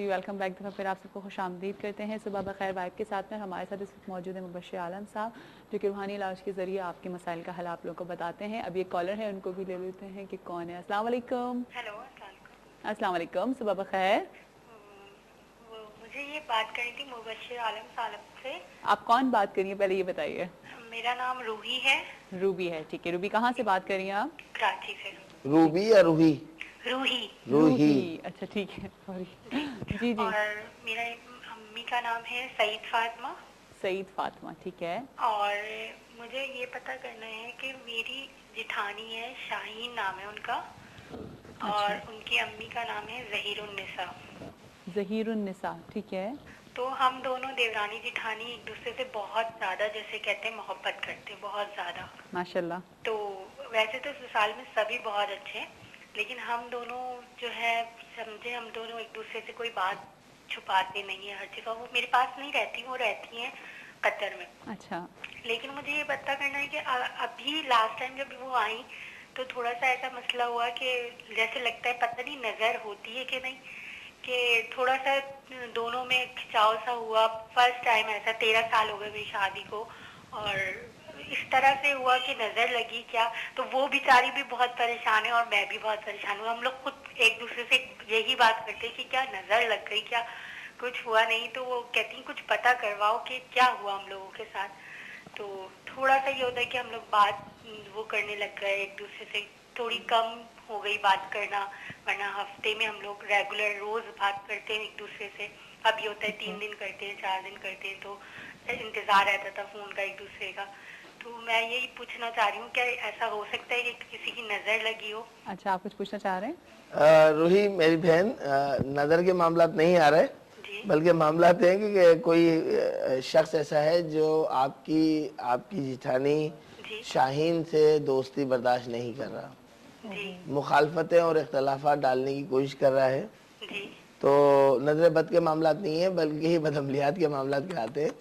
जी welcome back. दफ़ा फिर आप सबको खुशामदीद करते हैं। सुबह बखैर वाइब के साथ में हमारे साथ इस वक्त मौजूद है मुबश्शिर आलम साहब, जो कि रूहानी इलाज के ज़रिए आपके मसाइल का हल आप लोगों को बताते हैं। अब ये कॉलर है, उनको भी ले लेते हैं कि कौन है। अस्सलाम वालेकुम। हेलो, अस्सलाम वालेकुम, सुबह बखैर। मुझे ये बात करनी थी मुबश्शिर आलम साहब से। आप कौन बात करिए पहले ये बताइए। मेरा नाम रूही है। रूबी है, ठीक है। रूबी कहाँ से बात करिए आप? कराची से। रूबी या रूही? रूही। रूही, अच्छा ठीक है, सॉरी। जी जी जी। और मेरा अम्मी का नाम है सईद फातिमा। सईद फातिमा, ठीक है। और मुझे ये पता करना है कि मेरी जिठानी है, शाहीन नाम है उनका। और उनकी अम्मी का नाम है ज़हीरुन्निसा। ज़हीरुन्निसा, ठीक है। तो हम दोनों देवरानी जिठानी एक दूसरे से बहुत ज़्यादा, जैसे कहते हैं, मोहब्बत करते हैं, बहुत ज़्यादा माशाल्लाह। तो वैसे तो ससुराल में सभी बहुत अच्छे हैं, लेकिन हम दोनों जो है, समझे, हम दोनों एक दूसरे से कोई बात छुपाते नहीं है हर जगह। वो मेरे पास नहीं रहती, वो रहती हैं कतर में। अच्छा। लेकिन मुझे ये पता करना है कि अभी लास्ट टाइम जब वो आई तो थोड़ा सा ऐसा मसला हुआ कि जैसे लगता है, पता नहीं नज़र होती है कि नहीं, कि थोड़ा सा दोनों में खिंचाव सा हुआ। फर्स्ट टाइम ऐसा, 13 साल हो गए मेरी शादी को, और इस तरह से हुआ कि नज़र लगी क्या। तो वो बेचारी भी बहुत परेशान है और मैं भी बहुत परेशान हूँ। हम लोग खुद एक दूसरे से यही बात करते हैं कि क्या नज़र लग गई, क्या कुछ हुआ नहीं। तो वो कहती कुछ पता करवाओ कि क्या हुआ हम लोगों के साथ। तो थोड़ा सा ये होता है कि हम लोग बात वो करने लग गए एक दूसरे से, थोड़ी कम हो गई बात करना, वरना हफ्ते में हम लोग रेगुलर रोज बात करते हैं एक दूसरे से। अब ये होता है 3 दिन करते हैं, 4 दिन करते हैं, तो इंतजार रहता था फोन का एक दूसरे का। तो मैं यही पूछना चाह रही हूँ, क्या ऐसा हो सकता है कि किसी की नजर लगी हो? अच्छा, आप कुछ पूछना चाह रहे हैं? रूही मेरी बहन, नजर के मामला नहीं आ रहे, बल्कि मामला हैं कि कोई शख्स ऐसा है जो आपकी जिठानी शाहीन से दोस्ती बर्दाश्त नहीं कर रहा, मुखालफतें और इख्तलाफात डालने की कोशिश कर रहा है। तो नजर बद के मामला नहीं है, बल्कि ही बदअमलियात के मामला कहलाते हैं।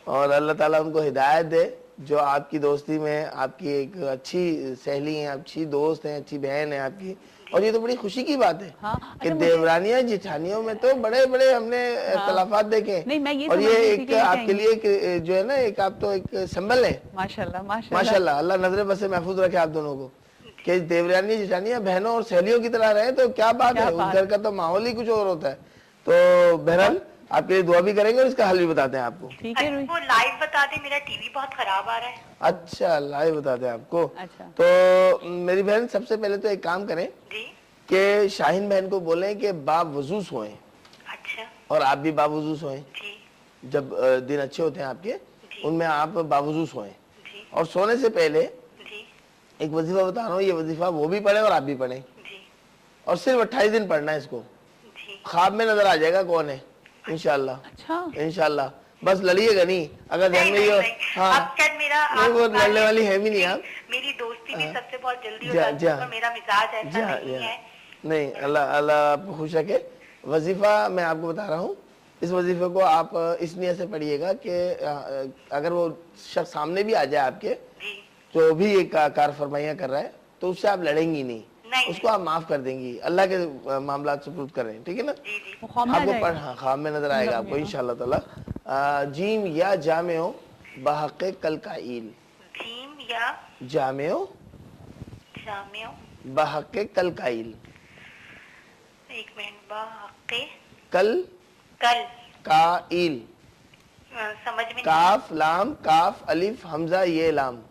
और अल्लाह ताला उनको हिदायत दे, जो आपकी दोस्ती में आपकी एक अच्छी सहेली है, अच्छी दोस्त है, अच्छी बहन है आपकी। और ये तो बड़ी खुशी की बात है। हाँ, कि देवरानियां जिठानियों में तो बड़े बड़े हमने इख्तलाफात देखे। और ये एक आपके लिए जो है ना, एक आप तो एक संबल है। माशाल्लाह माशाल्लाह माशाल्लाह, अल्लाह नजर बद से महफूज रखे आप दोनों को, कि देवरानी जिठानियां बहनों और सहेलियों की तरह रहे। तो क्या बात है, उस घर का तो माहौल ही कुछ और होता है। तो बहरहाल आपके लिए दुआ भी करेंगे और इसका हल भी बताते हैं आपको। ठीक है। वो लाइव बता दे, मेरा टीवी बहुत खराब आ रहा है। अच्छा, लाइव बताते हैं आपको। अच्छा। तो मेरी बहन, सबसे पहले तो एक काम करें कि शाहीन बहन को बोलें कि बावजू सोएं। अच्छा। और आप भी बावजू सोएं। जब दिन अच्छे होते हैं आपके, उनमें आप बावजू सोएं। और सोने से पहले एक वजीफा बता रहा हूँ, ये वजीफा वो भी पढ़े और आप भी पढ़ें। और सिर्फ 28 दिन पढ़ना है इसको। ख्वाब में नजर आ जाएगा कौन है, इंशाल्लाह। अच्छा। इंशाल्लाह, बस लड़िएगा नहीं, अगर ध्यान में ये। हाँ, नहीं, वो लड़ने वाली है भी नहीं आप। मेरी दोस्ती भी सबसे बहुत जल्दी हो जाती है, मेरा मिजाज ऐसा नहीं है। नहीं, अल्लाह आपको खुश रखे। वजीफा मैं आपको बता रहा हूँ, इस वजीफे को आप इस नियत से पढ़िएगा कि अगर वो शख्स सामने भी आ जाए आपके, जो भी एक कार फरमाइयाँ कर रहा है, तो उससे आप लड़ेंगी नहीं, उसको आप माफ कर देंगी। अल्लाह के मामला सुपुर्द कर रहे हैं, ठीक है ना। आपको पढ़, हाँ, ख्वाब में नजर आएगा आपको इंशाअल्लाह ताला। जीम या जामेओ बहक़े कल काइल। जीम या जामेओ बहक़े कल काइल। एक मिनट, बहक़े कल काइल। समझ में काफ लाम काफ अलिफ हमजा ये लाम।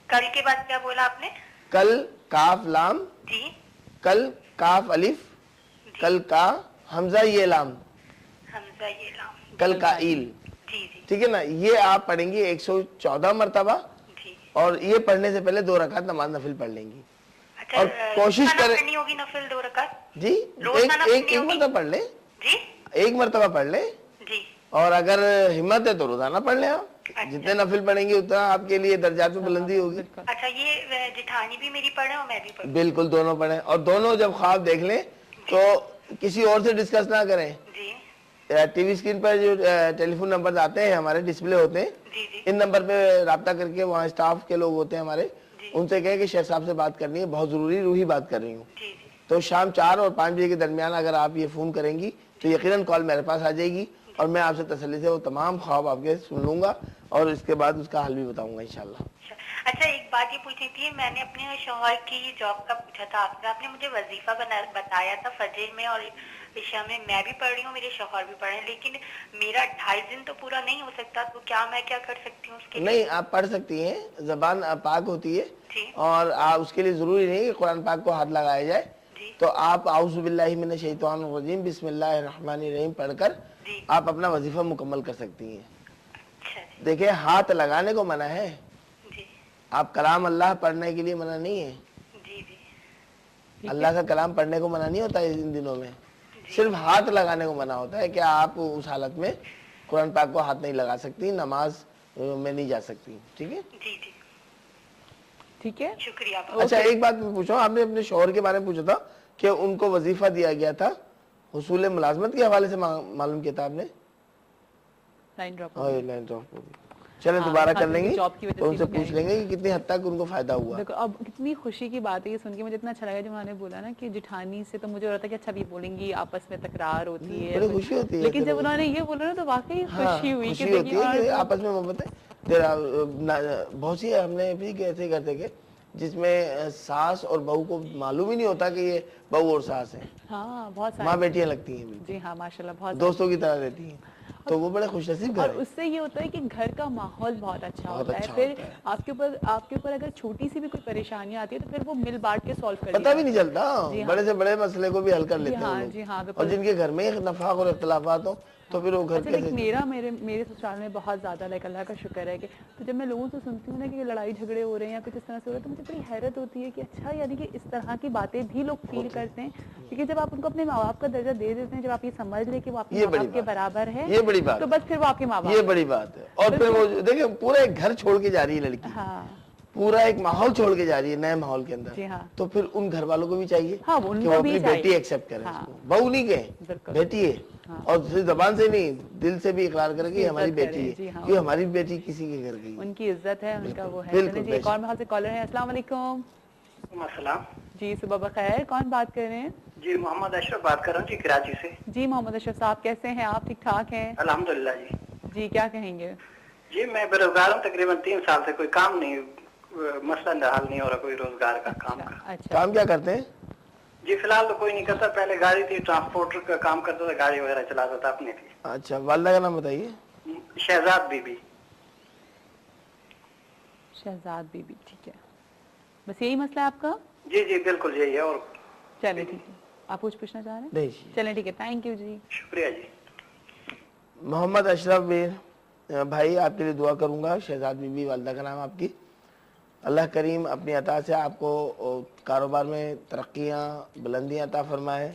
कल के बाद क्या बोला आपने? कल काफ लाम जी, कल काफ अलिफ, कल का हमजा ये लाम, हमजा ये लाम, कल का ईल। ठीक है ना। ये आप पढ़ेंगी 114 मरतबा। और ये पढ़ने से पहले 2 रकात नमाज नफिल पढ़ लेंगी। अच्छा, और कोशिश करें करनी होगी नफिल 2 रकात जी, एक मरतबा पढ़ ले जी, एक मरतबा पढ़ ले जी। और अगर हिम्मत है तो रोजाना पढ़ ले आप। जितने नफिल पढ़ेंगे उतना आपके लिए दर्जात में बुलंदी होगी। अच्छा, ये जिठानी भी मेरी पढ़े और मैं भी पढ़ूं? बिल्कुल, दोनों पढ़े। और दोनों जब ख्वाब देख लें तो किसी और से डिस्कस ना करें। टीवी स्क्रीन पर जो टेलीफोन नंबर आते हैं हमारे, डिस्प्ले होते हैं, इन नंबर पे राब्ता करके, वहाँ स्टाफ के लोग होते हैं हमारे, उनसे कहें कि शेख साहब से बात करनी है, बहुत जरूरी रूही बात कर रही हूँ। तो तो शाम 4 और 5 बजे के दरमियान अगर आप ये फ़ोन करेंगी तो यकीनन कॉल मेरे पास आ जाएगी और मैं आपसे तसल्ली से वो तमाम ख्वाब आपके सुन लूँगा और इसके बाद उसका हल भी बताऊँगा इंशाल्लाह। अच्छा, एक बात ये पूछनी थी, मैंने अपने शौहर की जॉब का पूछा था आपसे, आपने मुझे वजीफा बताया था फजर में और इशा में, मैं भी पढ़ रही हूँ, मेरे शौहर भी पढ़ रहे हैं, लेकिन मेरा 2.5 दिन तो पूरा नहीं हो सकता, तो क्या मैं क्या कर सकती हूँ उसके लिए? नहीं, आप पढ़ सकती हैं, जबान पाक होती है और आप उसके लिए जरूरी नहीं कि कुरान पाक को हाथ लगाया जाए, तो आप आऊज़ु बिल्लाहि मिनश शैतानिर रजीम बिस्मिल्लाहिर रहमानिर रहीम पढ़कर आप अपना वजीफा मुकम्मल कर सकती हैं। अच्छा, देखिए हाथ लगाने को मना है, आप कलाम अल्लाह पढ़ने के लिए मना नहीं है। अल्लाह का कलाम पढ़ने को मना नहीं होता है इन दिनों में, सिर्फ हाथ लगाने को मना होता है कि आप उस हालत में कुरान पाक को हाथ नहीं लगा सकती, नमाज में नहीं जा सकती। ठीक है, ठीक है, शुक्रिया। अच्छा एक बात मैं पूछूं, आपने अपने शौहर के बारे में पूछा था कि उनको वजीफा दिया गया था, हुसूल मुलाजमत के हवाले से मालूम किया था आपने? लाइन ड्रॉप हो गई। चले दोबारा कर लेंगे तो उनसे पूछ लेंगे कि कितनी हद तक उनको फायदा हुआ। देखो अब कितनी खुशी की बात है ये सुन के, मुझे इतना अच्छा लगा जब उन्होंने बोला ना कि जिठानी से, तो मुझे हो रहा था कि अच्छा भी बोलेंगी, आपस में तकरार होती है, बड़ी खुशी होती है, लेकिन जब उन्होंने ये बोला ना तो वाकई खुशी हुई कि आपस में मोहब्बत है। बहुत सी हमने भी कैसे करते के जिसमें सास और बहू को मालूम ही नहीं होता कि ये बहू और सास है। हाँ, बहुत माँ बेटियां लगती हैं। जी हाँ, माशाल्लाह, बहुत दोस्तों की तरह रहती हैं, तो वो बड़े खुशनसीब घर है। और उससे ये होता है कि घर का माहौल बहुत अच्छा होता है। फिर आपके ऊपर अगर छोटी सी भी कोई परेशानी आती है तो फिर वो मिल बांट के सॉल्व कर पता भी नहीं चलता, बड़े से बड़े मसले को भी हल कर लेते हैं जी हाँ, और जिनके घर में नफाक और इख्तिलाफात हो तो फिर वो घर कैसे। मेरे ससुराल में बहुत ज्यादा अल्लाह का शुक्र है कि तो जब मैं लोगों से सुनती हूँ ना कि लड़ाई झगड़े हो रहे हैं या कुछ इस तरह से हो रहा है तो मुझे बड़ी हैरत होती है कि अच्छा, यानी कि इस तरह की बातें भी लोग फील करते हैं, क्योंकि जब आप उनको अपने माँ बाप का दर्जा दे देते हैं, जब आप ये समझ ले कि वो आपके माँ बाप के बराबर है, ये बड़ी बात, तो बस फिर वो आपके माँ बाप, ये बड़ी बात है। और फिर वो देखिए पूरा एक घर छोड़ के जा रही है लड़की, पूरा एक माहौल छोड़ के जा रही है नए माहौल के अंदर। हाँ। तो फिर उन घर वालों को भी चाहिए कि वो अपनी बेटी एक्सेप्ट करें। बहू नहीं कहे, बेटी है, और सिर्फ जबान से नहीं दिल से भी इकरार करे कि हमारी बेटी है, क्योंकि हमारी बेटी किसी के घर गई, उनकी इज्जत है, उनका वो है। एक और वहाँ से कॉलर है। अस्सलाम वालेकुम। जी सुबह बखैर, कौन बात कर रहे हैं? जी मोहम्मद अशरफ बात कर रहा हूँ जी, कराची से। जी मोहम्मद अशरफ साहब, कैसे हैं आप? ठीक ठाक हैं अल्हम्दुलिल्लाह जी। जी क्या कहेंगे? जी मैं बेरोजगार हूँ, तकरीबन 3 साल से कोई काम नहीं, मसला हल नहीं हो रहा कोई रोजगार का। अच्छा, काम क्या करते हैं? जी फिलहाल तो कोई नहीं करता, पहले गाड़ी थी, ट्रांसपोर्टर का काम करता था, गाड़ी वगैरह चलाता था अपने थी। अच्छा, वालिदा का नाम बताइए। शहजाद बीबी। शहजाद बीबी, ठीक है, बस यही मसला है आपका? जी जी बिल्कुल यही है। और चलिए ठीक है, आप कुछ पूछना चाह रहे हैं? नहीं, चलिए ठीक है, थैंक यू जी, शुक्रिया जी। मोहम्मद अशरफ भाई आपके लिए दुआ करूंगा। शहजाद बीबी वालिदा का नाम आपकी, अल्लाह करीम अपनी अता से आपको कारोबार में तरक्कियाँ बुलंदियाँ अता फरमाए,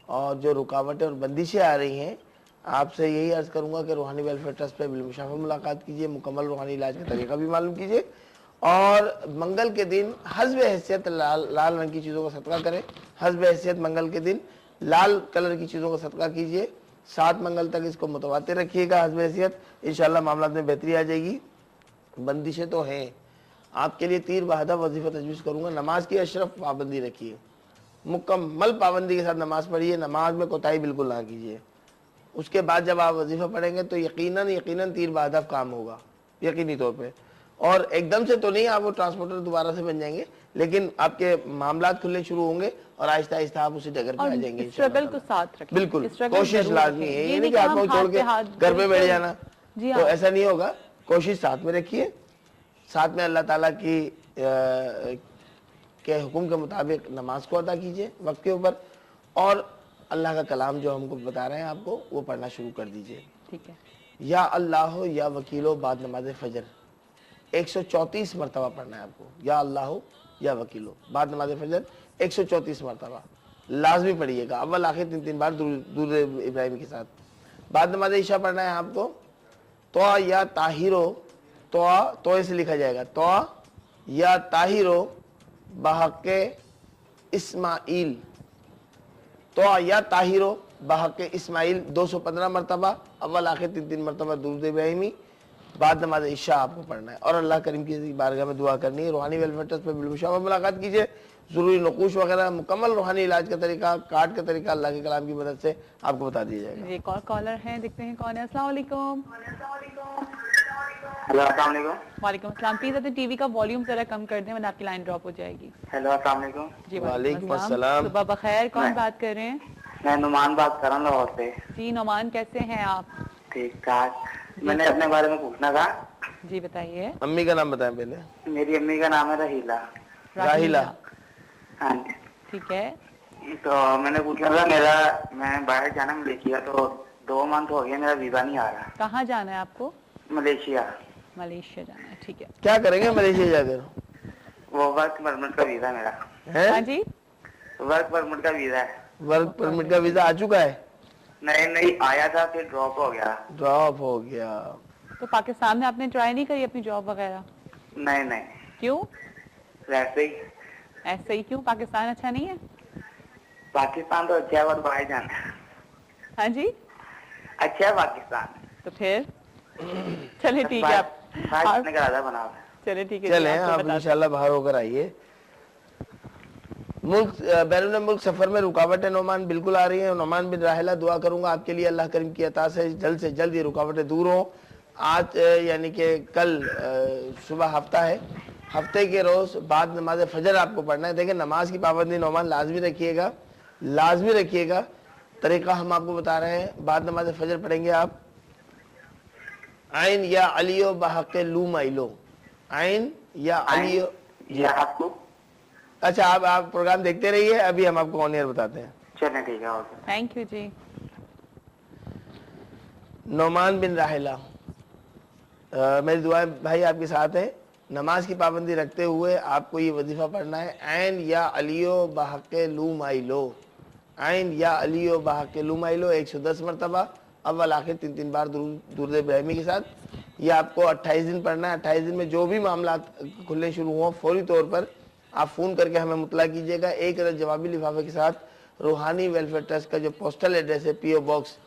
और जो रुकावटें और बंदिशें आ रही हैं आपसे यही अर्ज़ करूँगा कि रूहानी वेलफेयर ट्रस्ट पे बिलमुशाफा मुलाकात कीजिए, मुकम्मल रूहानी इलाज का तरीका भी मालूम कीजिए, और मंगल के दिन हस्ब हैसियत लाल रंग की चीज़ों का सदका करें। हस्ब हैसियत मंगल के दिन लाल कलर की चीज़ों का सदका कीजिए, 7 मंगल तक इसको मुतवातिर रखिएगा हस्ब हैसियत, इंशाअल्लाह मामला में बेहतरी आ जाएगी। बंदिशें तो हैं, आपके लिए 3 बहादा वजीफा तजवीज़ करूँगा। नमाज की अशरफ पाबंदी रखिए, मुकम्मल पाबंदी के साथ नमाज पढ़िए, नमाज में कोताही बिल्कुल ना कीजिए। उसके बाद जब आप वजीफा पढ़ेंगे तो यकीनन 3 बहादा काम होगा यकीनी तौर पे, और एकदम से तो नहीं आप वो ट्रांसपोर्टर दोबारा से बन जाएंगे, लेकिन आपके मामलात खुलने शुरू होंगे और आहिस्ता आहिस्ता आप उसी जगह पे आ जाएंगे। स्ट्रगल को साथ रखें, बिल्कुल, कोशिश लाजमी है, ये नहीं कि आप छोड़ के घर पे बैठ जाना, तो ऐसा नहीं होगा। कोशिश साथ में रखिए, साथ में अल्लाह ताला की के हुक्म के मुताबिक नमाज को अदा कीजिए वक्त के ऊपर, और अल्लाह का कलाम जो हमको बता रहे हैं आपको वो पढ़ना शुरू कर दीजिए। ठीक है, या अल्लाह या वकीलो बाद नमाज फजर 134 मरतबा पढ़ना है आपको। या अल्लाह या वकीलो बाद नमाज फजर 134 मरतबा लाजमी पढ़िएगा, अव्वल आखिर 3 बार दूर इब्राहिम के साथ। बाद नमाज ईशा पढ़ना है आपको तो या ताहिरो, तो से लिखा जाएगा तो या ताहिरो बहके इस्माइल, तो या ताहिरो बहके इस्माइल 215 मरतबा, अव्वल आखिर 3 मरतबा दुरूद इब्राहिमी। बाद नमाज इशा आपको पढ़ना है और अल्लाह करीम की बारगाह में दुआ करनी है। रूहानी वेलफेयर ट्रस्ट पे बिलमुशाफा मुलाकात कीजिए, जरूरी नकुश वगैरह मुकम्मल रूहानी इलाज का तरीका, कार्ड का तरीका अल्लाह के कलाम की मदद से आपको बता दिया जाएगा। एक और कॉलर है, देखते हैं कौन है। अस्सलाम वालेकुम। हेलो अस्सलाम वालेकुम। वालेकुम अस्सलाम। प्लीज अपने टीवी का वॉल्यूम जरा कम कर दें वरना आपकी लाइन ड्रॉप हो जाएगी। हेलो अस्सलाम वालेकुम। जी वालेकुम अस्सलाम। सुबह बखैर। कौन बात कर रहे हैं? मैं नुमान बात कर रहा हूँ लाहौर से। जी नोमान, कैसे हैं आप? ठीक ठाक। मैंने अपने बारे में पूछना था। जी बताइए। अम्मी का नाम बताएं पहले। मेरी अम्मी का नाम है रहीला। राहिला। हाँ जी। ठीक है। तो मैंने पूछना था, मैं बाहर जाना मलेशिया, तो 2 मंथ हो गया मेरा वीजा नहीं आ रहा। कहाँ जाना है आपको? मलेशिया। मलेशिया जाना है, ठीक है। क्या करेंगे मलेशिया जाकर? वो वर्क परमिट का वीजा मेरा है। हाँ जी, वर्क परमिट का वीजा है। वर्क परमिट का वीजा आ चुका है? नहीं आया था, फिर ड्रॉप हो गया। ड्रॉप हो गया। तो पाकिस्तान में आपने ट्राई नहीं करी अपनी जॉब वगैरह? नहीं क्यों? वैसे ही। ऐसे ही क्यों? पाकिस्तान अच्छा नहीं है? पाकिस्तान तो अच्छा है और बाहर जाना है। हाँ जी, अच्छा है पाकिस्तान। तो फिर चले ठीक है। आप चले ठीक है। चले आप इंशाल्लाह बाहर होकर आइए। मुल्क बैरून मुल्क सफर में रुकावटें नोमान बिल्कुल आ रही हैं। नोमान बिन राहिला, दुआ करूंगा आपके लिए अल्लाह करीम की अता से जल्द ये रुकावटें दूर हों। आज यानी कि कल सुबह हफ्ता है, हफ्ते के रोज बाद नमाज फजर आपको पढ़ना है। देखिए नमाज की पाबंदी नोमान लाजमी रखिएगा। तरीका हम आपको बता रहे हैं। बाद नमाज फजर पढ़ेंगे आप आइन या अलियो बहक़ लू माइलो। आइन या अलियो या आपको। अच्छा आप प्रोग्राम देखते रहिए, अभी हम आपको ऑन एयर बताते हैं। चलें ठीक है, ओके। थैंक यू जी। नोमान बिन राहिला, मेरी दुआ भाई आपके साथ है। नमाज की पाबंदी रखते हुए आपको ये वजीफा पढ़ना है। आइन या अलियो बहक़ लू माइलो। आइन या अलियो बहक़ लू माइलो 110 मरतबा, अव्वल आखिर 3 बार दुरूद इब्राहिमी के साथ। ये आपको 28 दिन पढ़ना है। 28 दिन में जो भी मामला खुलने शुरू हुआ फौरी तौर पर आप फ़ोन करके हमें मुतला कीजिएगा। एक अदद जवाबी लिफाफे के साथ रूहानी वेलफेयर ट्रस्ट का जो पोस्टल एड्रेस है PO बॉक्स,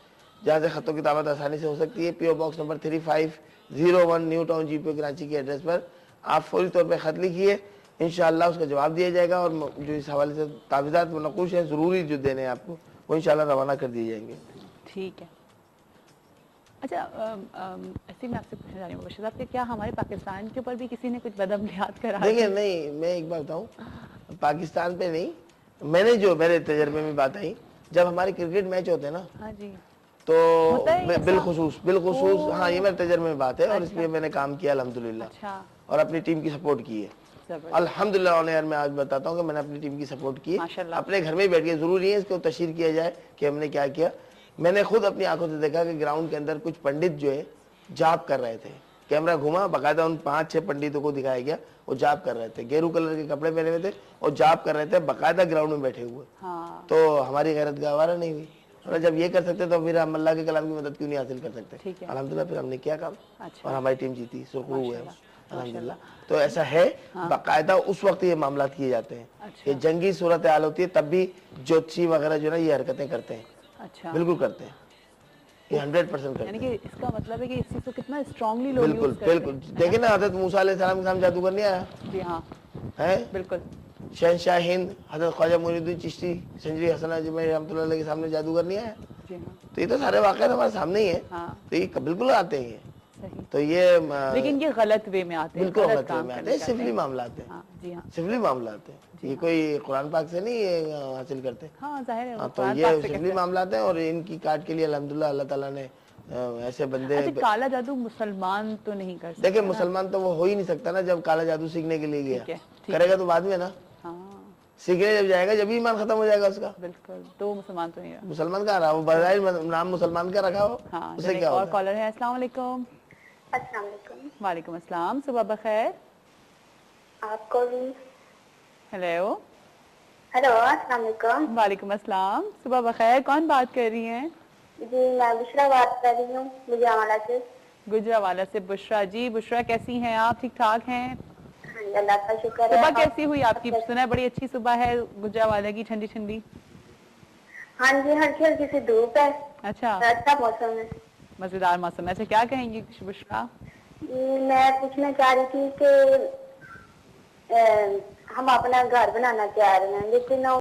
जहाँ से ख़तों की किताबत आसानी से हो सकती है, PO box number 3501 new town GPO Karachi के एड्रेस पर आप फौरी तौर पर ख़त लिखिए। इंशाअल्लाह उसका जवाब दिया जाएगा और जो इस हवाले से तावीज़ात व नक़ूश हैं ज़रूरी जो देने हैं आपको, वो इंशाअल्लाह रवाना कर दिए जाएंगे। ठीक है। अच्छा, ऐसे मैं आपसे पूछना चाह रही हूँ बशीर साहब कि क्या हमारे पाकिस्तान के ऊपर भी किसी ने कुछ बदअमलियात करा? देखिए नहीं, मैं एक बात बताऊँ, पाकिस्तान पे नहीं, मैंने जो मेरे तजर्बे में बात आई, जब हमारे क्रिकेट मैच होते हैं ना, हाँ जी, तो बिलखुसूस हाँ ये मेरे तजर्बे में बात है। और इसलिए मैंने काम किया अल्हम्दुलिल्लाह। अच्छा, और अपनी टीम की सपोर्ट की है अल्हम्दुलिल्लाह। ऑन एयर में आज बताता हूँ कि मैंने अपनी टीम की सपोर्ट की है। अपने घर में ही बैठ के, जरूरी है इसको तशहीर किया जाए कि हमने क्या किया। मैंने खुद अपनी आंखों से देखा कि ग्राउंड के अंदर कुछ पंडित जो है जाप कर रहे थे। कैमरा घुमा, बाकायदा उन 5-6 पंडितों को दिखाया गया, वो जाप कर रहे थे, गेरू कलर के कपड़े पहने हुए थे और जाप कर रहे थे बाकायदा ग्राउंड में बैठे हुए। हाँ। तो हमारी गैरत गवारा नहीं हुई। और जब ये कर सकते तो फिर हम अल्लाह के कलाम की मदद क्यों नहीं हासिल कर सकते? अल्हम्दुलिल्लाह फिर हमने किया काम। अच्छा। और हमारी टीम जीती, सुरखरू हुए अल्हम्दुलिल्लाह। तो ऐसा है, बाकायदा उस वक्त ये मामला किए जाते हैं। अच्छा। ये जंगी सूरत हाल होती है तब भी ज्योतिषी वगैरह जो है ये हरकतें करते हैं। अच्छा। बिल्कुल करते हैं, ये 100% करते यानी हैं। कि इसका मतलब है कि इस चीज को कितना स्ट्रांगली लोग बिल्कुल यूज करते बिल्कुल। देखिए ना, हजरत मूसा अलैहिस्सलाम के सामने जादूगर नहीं आया जी हाँ, है? बिल्कुल। शहंशाह हिंद हजरत ख्वाजा मुइनुद्दीन चिश्ती संजरी हसन अजमेरी रहमतुल्लाह अलैह के सामने जादूगर नहीं आया? जी हाँ। तो ये तो सारे वाक़यात हमारे सामने ही है। हाँ। तो ये बिल्कुल आते हैं। सही। तो ये लेकिन ये गलत वे में आते हैं, बिल्कुल गलत गलत वे काम में आते करने हैं, जाते सिफली मामला आते हैं। हाँ जी हाँ, सिफली मामला आते हैं। ये कोई कुरान पाक से नहीं ये हासिल करते। हाँ जाहिर है। हाँ, तो ये सिफली मामला आते हैं और इनकी काट के लिए अल्हम्दुलिल्लाह अल्लाह ताला ने ऐसे बंदे। अच्छा, काला जादू मुसलमान तो नहीं कर सकते? देखिए मुसलमान तो वो हो ही नहीं सकता ना, जब काला जादू सीखने के लिए गया। ठीक है। करेगा तो बाद में ना, हाँ सीखने जब जाएगा जब ही ईमान खत्म हो जाएगा उसका। बिल्कुल, तो मुसलमान तो नहीं रहा। मुसलमान का रहा, वो बजाय नाम मुसलमान का रखा हो। हाँ, उससे क्या होगा? और कॉलर है। अस्सलाम वालेकुम। अस्सलाम वालेकुम। वालेकुम अस्सलाम, सुबह बखैर। आपको भी। हेलो। हेलो, अस्सलाम वालेकुम। वालेकुम अस्सलाम, सुबह बखैर। कौन बात कर रही हैं? जी मैं बुशरा बात कर रही हूँ गुजरावाला से। गुजरावाला से बुशरा जी। बुशरा कैसी हैं आप? ठीक ठाक हैं? अल्लाह का शुक्र है। सुबह कैसी हुई आपकी? सुना है बड़ी अच्छी सुबह है गुजरावाला की, ठंडी ठंडी। हाँ जी, हल्की हल्की सी धूप है। अच्छा, अच्छा मौसम है, मजेदार मौसम है। अच्छा, क्या कहेंगी बुशरा? मैं पूछना चाह रही थी कि हम अपना घर बनाना चाह रहे हैं, लेकिन